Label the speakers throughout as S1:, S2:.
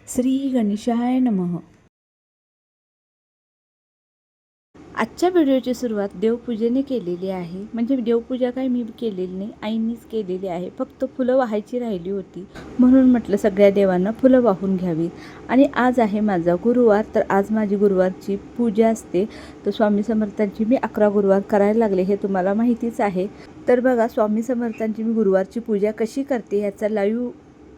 S1: श्री गणेशाय नमः. आजच्या व्हिडिओची सुरुवात देवपूजेने केलेली आहे. म्हणजे देवपूजा काही मी केलेली नाही, आईनीच केलेली आहे. फक्त फुलं वाहायची राहिली होती म्हणून म्हटलं सगळ्या देवांना फुलं वाहून घ्यावी. आणि आज आहे माझा गुरुवार, तर आज माझी गुरुवारची पूजा असते. तर स्वामी समर्थांची मी 11 गुरुवार करायला लागले, हे तुम्हाला माहितीच आहे. तर बघा, स्वामी समर्थांची मी गुरुवारची पूजा कशी करते याचा लाईव्ह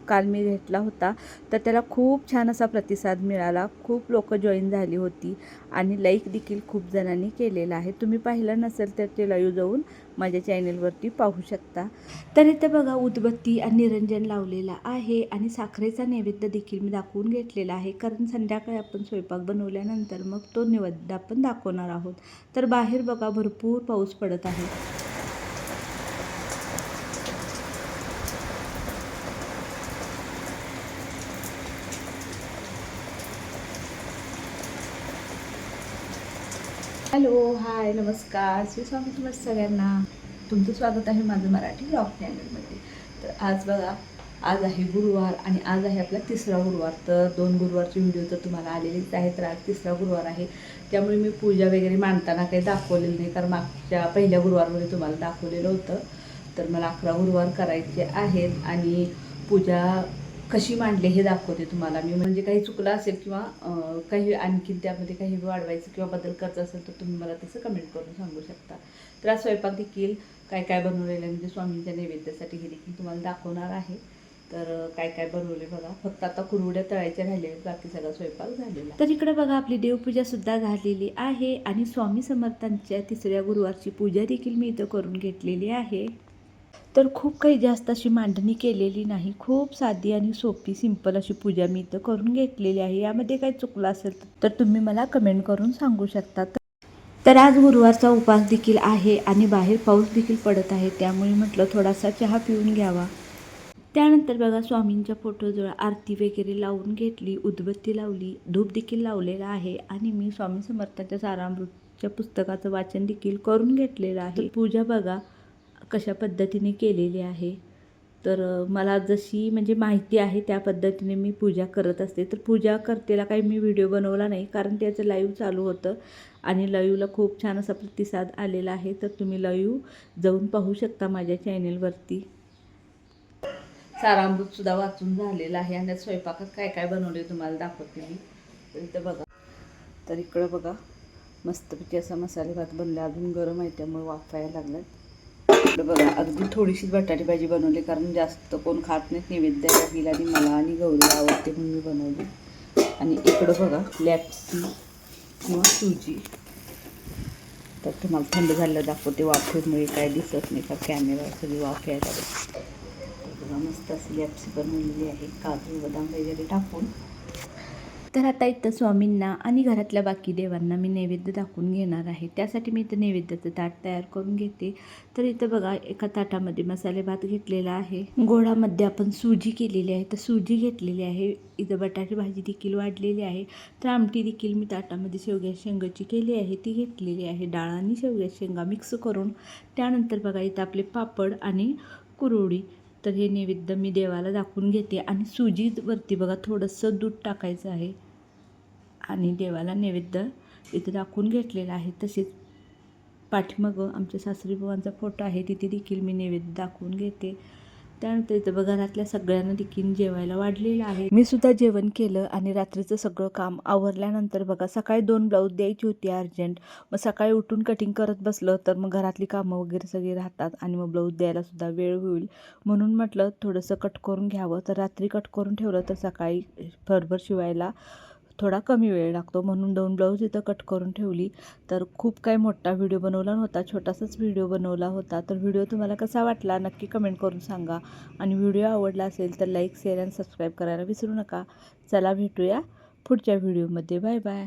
S1: काल मी घेतला होता. तर त्याला खूप छान असा प्रतिसाद मिळाला. खूप लोक जॉईन झाली होती आणि लाईक देखील खूप जणांनी केलेला आहे. तुम्ही पाहिलं नसेल तर ते लाईव्ह जाऊन माझ्या चॅनलवरती पाहू शकता. तर इथे बघा, उदबत्ती आणि निरंजन लावलेला आहे आणि साखरेचा नैवेद्य देखील मी दाखवून घेतलेला आहे. कारण संध्याकाळी आपण स्वयंपाक बनवल्यानंतर मग तो नैवेद्य आपण दाखवणार आहोत. तर बाहेर बघा, भरपूर पाऊस पडत आहे. हॅलो, हाय, नमस्कार, श्री स्वामी समर्थ सगळ्यांना. तुमचं स्वागत आहे माझं मराठी ब्लॉग चॅनलमध्ये. तर आज बघा, आज आहे गुरुवार आणि आज आहे आपला तिसरा गुरुवार. तर 2 गुरुवारचे व्हिडिओ तर तुम्हाला आलेलेच आहे. तर आज तिसरा गुरुवार आहे, त्यामुळे मी पूजा वगैरे मांडताना काही दाखवलेलं नाही. कारण मागच्या पहिल्या गुरुवारमध्ये तुम्हाला दाखवलेलं होतं. तर मला 11 गुरुवार करायचे आहेत आणि पूजा कशी मांडली हे दाखवते तुम्हाला मी. म्हणजे काही चुकलं असेल किंवा काही आणखीन त्यामध्ये काही वाढवायचं किंवा बदल करायचं असेल तर तुम्ही मला तसं कमेंट करून सांगू शकता. तर आज स्वयंपाक देखील काय काय बनवलेलं आहे, म्हणजे स्वामींच्या नैवेद्यासाठी हे देखील तुम्हाला दाखवणार आहे. तर काय काय बनवले बघा. फक्त आता कुरवड्या तळायच्या राहिल्या, बाकी सगळा स्वयंपाक झालेला. तर इकडे बघा, आपली देवपूजा सुद्धा झालेली आहे आणि स्वामी समर्थांच्या तिसऱ्या गुरुवारची पूजा देखील मी इथं करून घेतलेली आहे. तर खूप काही जास्त अशी मांडणी केलेली नाही. खूप साधी आणि सोपी सिंपल अशी पूजा मी इथं करून घेतलेली आहे. यामध्ये काही चुकलं असेल तर तुम्ही मला कमेंट करून सांगू शकता. तर आज गुरुवारचा उपवास देखील आहे आणि बाहेर पाऊस देखील पडत आहे, त्यामुळे म्हटलं थोडासा चहा पिऊन घ्यावा. त्यानंतर बघा, स्वामींच्या फोटोजवळ आरती वगैरे लावून घेतली, उदबत्ती लावली, धूप देखील लावलेला आहे आणि मी स्वामी समर्थांच्या सारामृतच्या पुस्तकाचं वाचन देखील करून घेतलेलं आहे. पूजा बघा कशा पद्धतीने केलेली आहे. तर मला जशी म्हणजे माहिती आहे त्या पद्धतीने मी पूजा करत असते. तर पूजा करतेला काही मी व्हिडिओ बनवला नाही, कारण त्याचं लाईव्ह चालू होतं आणि लाईव्हला खूप छान असा प्रतिसाद आलेला आहे. तर तुम्ही लाईव्ह जाऊन पाहू शकता माझ्या चॅनेलवरती. सारामृतसुद्धा वाचून झालेलं आहे आणि स्वयंपाकात काय काय बनवले तुम्हाला दाखवते मी. तर इथं बघा, तर इकडं बघा, मस्तपैकी असा मसाले भात बनला. अजून गरम आहे त्यामुळे वाफायला लागलाय. इकडं बघा, अगदी थोडीशीच बटाटी भाजी बनवली, कारण जास्त कोण खात नाहीत नैवेद्याला गेला आणि मला आणि गौरीला आवडते म्हणून मी बनवली. आणि इकडं बघा, लॅप्सी किंवा सुजी. तर तुम्हाला थंड झालं दाखवते. वाफेमुळे काय दिसत नाही का कॅमेरा, सगळी वाफ यायला लागते. तर बघा, मस्त अशी लॅप्सी बनवलेली आहे, काजू बदाम वगैरे टाकून. तर आता इथं स्वामींना आणि घरातल्या बाकी देवांना मी नैवेद्य दाखवून घेणार आहे. त्यासाठी मी इथं नैवेद्याचं ताट तयार करून घेते. तर इथं बघा, एका ताटामध्ये मसाले भात घेतलेला आहे, गोडामध्ये आपण सुजी केलेली आहे, तर सुजी घेतलेली आहे. इथं बटाटे भाजी देखील वाढलेली आहे. तर आमटी देखील मी ताटामध्ये शेवग्या शेंगाची केली आहे, ती घेतलेली आहे. डाळ आणि शेवग्या शेंगा मिक्स करून. त्यानंतर बघा, इथं आपले पापड आणि कुरवडी. तर हे नैवेद्य मी देवाला दाखवून घेते आणि सुजीवरती बघा थोडंसं दूध टाकायचं आहे आणि देवाला नैवेद्य इथं दाखवून घेतलेला आहे. तसेच पाठीमागं आमच्या सासरी बुवांचा फोटो आहे, तिथे देखील मी नैवेद्य दाखवून घेते. त्यानंतर इथं बघा, घरातल्या सगळ्यांना देखील जेवायला वाढलेलं आहे. मी सुद्धा जेवण केलं आणि रात्रीचं सगळं काम आवरल्यानंतर बघा, सकाळी 2 ब्लाऊज द्यायची होती अर्जंट. मग सकाळी उठून कटिंग करत बसलं तर मग घरातली कामं वगैरे सगळी राहतात आणि मग ब्लाऊज द्यायला सुद्धा वेळ होईल, म्हणून म्हटलं थोडंसं कट करून घ्यावं. तर रात्री कट करून ठेवलं तर सकाळी भरभर शिवायला थोडा कमी वेळ लागतो, म्हणून 2 ब्लाऊज इथं कट करून ठेवली. तर खूप काही मोठा व्हिडिओ बनवला नव्हता, छोटासाच व्हिडिओ बनवला होता. तर व्हिडिओ तुम्हाला कसा वाटला नक्की कमेंट करून सांगा आणि व्हिडिओ आवडला असेल तर लाईक, शेअर आणि सबस्क्राईब करायला विसरू नका. चला भेटूया पुढच्या व्हिडिओमध्ये. Bye bye.